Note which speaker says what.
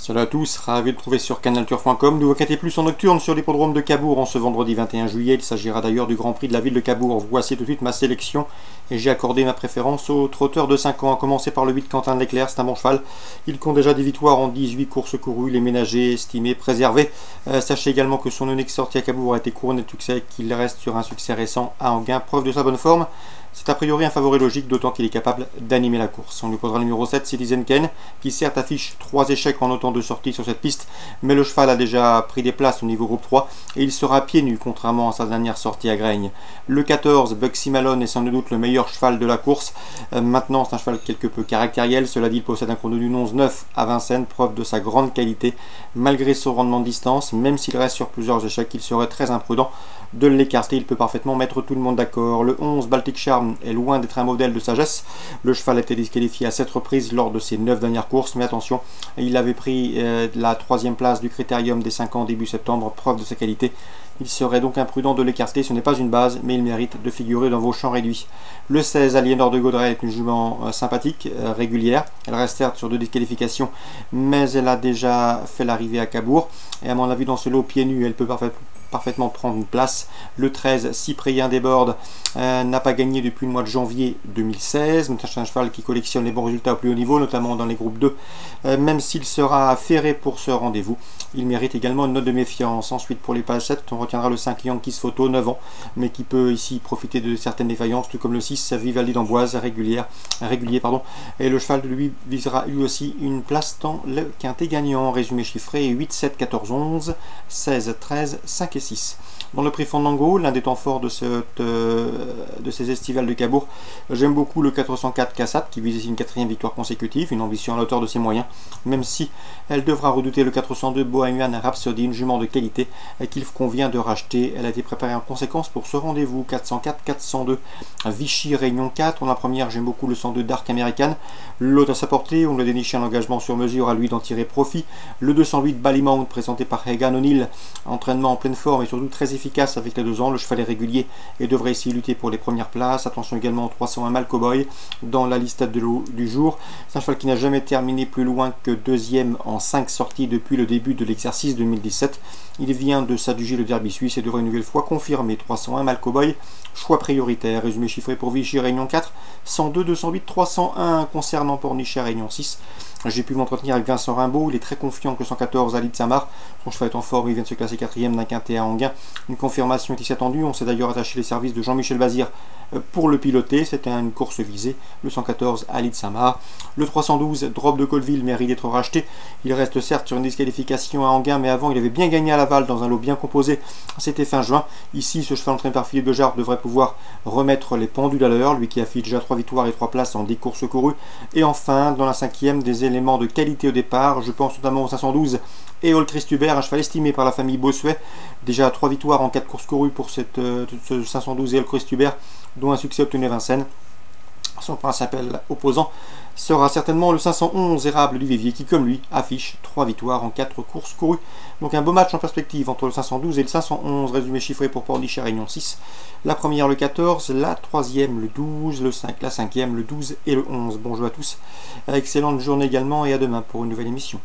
Speaker 1: Salut à tous, ravi de trouver sur canalturf.com. Nouveau quintet plus en nocturne sur l'hippodrome de Cabourg en ce vendredi 21 juillet. Il s'agira d'ailleurs du Grand Prix de la ville de Cabourg. Voici tout de suite ma sélection et j'ai accordé ma préférence au trotteur de 5 ans, à commencer par le 8 Quentin de l'Éclair. C'est un bon cheval. Il compte déjà des victoires en 18 courses courues, les ménagers estimés, préservés. Sachez également que son unique sortie à Cabourg a été couronnée de succès et qu'il reste sur un succès récent à Anguin, preuve de sa bonne forme. C'est a priori un favori logique, d'autant qu'il est capable d'animer la course. On lui posera le numéro 7, Citizen Kane, qui certes affiche 3 échecs en autant de sorties sur cette piste, mais le cheval a déjà pris des places au niveau groupe 3 et il sera pieds nus, contrairement à sa dernière sortie à Graigne. Le 14, Bugsy Malone, est sans doute le meilleur cheval de la course. Maintenant, c'est un cheval quelque peu caractériel, cela dit, il possède un chrono du 11-9 à Vincennes, preuve de sa grande qualité. Malgré son rendement de distance, même s'il reste sur plusieurs échecs, il serait très imprudent de l'écarter. Il peut parfaitement mettre tout le monde d'accord. Le 11, Baltic Charm, est loin d'être un modèle de sagesse. Le cheval a été disqualifié à 7 reprises lors de ses 9 dernières courses, mais attention, il avait pris la 3e place du critérium des 5 ans début septembre, preuve de sa qualité. Il serait donc imprudent de l'écarter, ce n'est pas une base, mais il mérite de figurer dans vos champs réduits. Le 16, Aliénor de Gaudray, est une jument sympathique, régulière. Elle reste certes sur 2 disqualifications, mais elle a déjà fait l'arrivée à Cabourg. Et à mon avis, dans ce lot pieds nus, elle peut parfaitement prendre une place. Le 13, Cyprien Desbordes, n'a pas gagné depuis le mois de janvier 2016. C'est un cheval qui collectionne les bons résultats au plus haut niveau, notamment dans les groupes 2. Même s'il sera ferré pour ce rendez-vous, il mérite également une note de méfiance. Ensuite, pour les palcettes, on retiendra le 5 Yankees Photo, 9 ans, mais qui peut ici profiter de certaines défaillances, tout comme le 6 Vivaldi d'Amboise, régulier. Et le cheval, lui, visera lui aussi une place dans le quintet gagnant. Résumé chiffré 8, 7, 14, 11, 16, 13, 5 et 6. Dans le prix Fandango, l'un des temps forts de ces estivales de Cabourg, j'aime beaucoup le 404 Cassat qui vise ici une 4e victoire consécutive, une ambition à la hauteur de ses moyens, même si elle devra redouter le 402 Bohemian Rhapsody, une jument de qualité qu'il convient de racheter. Elle a été préparée en conséquence pour ce rendez-vous. 404, 402 Vichy Réunion 4. En la première, j'aime beaucoup le 102 Dark American. L'autre à sa portée, on lui a déniché un engagement sur mesure, à lui d'en tirer profit. Le 208 Ballymount, présenté par Hagan O'Neill, entraînement en pleine forme et surtout très efficace avec les 2 ans. Le cheval est régulier et devrait ici lutter pour les premières places. Attention également au 301 Malcowboy dans la liste du jour. C'est un cheval qui n'a jamais terminé plus loin que 2e en 5 sorties depuis le début de l'exercice 2017. Il vient de s'adjuger le derby suisse et devrait une nouvelle fois confirmer. 301 Malcowboy, choix prioritaire. Résumé chiffré pour Vichy Réunion 4, 102, 208, 301. Concernant Pornichet Réunion 6, j'ai pu m'entretenir avec Vincent Rimbaud. Il est très confiant que 114 Ali de Samar, son cheval est en forme, il vient de se classer 4e d'un quintet à Anguin. Une confirmation est ici attendue. On s'est d'ailleurs attaché les services de Jean-Michel Bazir pour le piloter. C'était une course visée. Le 114 Ali de Samar. Le 312 Drop de Colville mérite d'être racheté. Il reste certes sur une disqualification à Anguin, mais avant il avait bien gagné à Laval dans un lot bien composé. C'était fin juin. Ici, ce cheval entraîné par Philippe de Jarre devrait pouvoir remettre les pendules à l'heure, lui qui affiche déjà 3 victoires et 3 places en 10 courses courues. Et enfin, dans la 5e, des éléments de qualité au départ. Je pense notamment au 512 et Old Christubert, un cheval estimé par la famille Bossuet. Déjà 3 victoires en 4 courses courues pour ce 512 et Old Christubert, dont un succès obtenu à Vincennes. Son principal opposant sera certainement le 511 Érable du Vivier qui, comme lui, affiche 3 victoires en 4 courses courues. Donc un beau match en perspective entre le 512 et le 511. Résumé chiffré pour Pornichet Réunion 6. La première le 14, la 3e le 12, le 5, la 5e le 12 et le 11. Bon jeu à tous. Excellente journée également et à demain pour une nouvelle émission.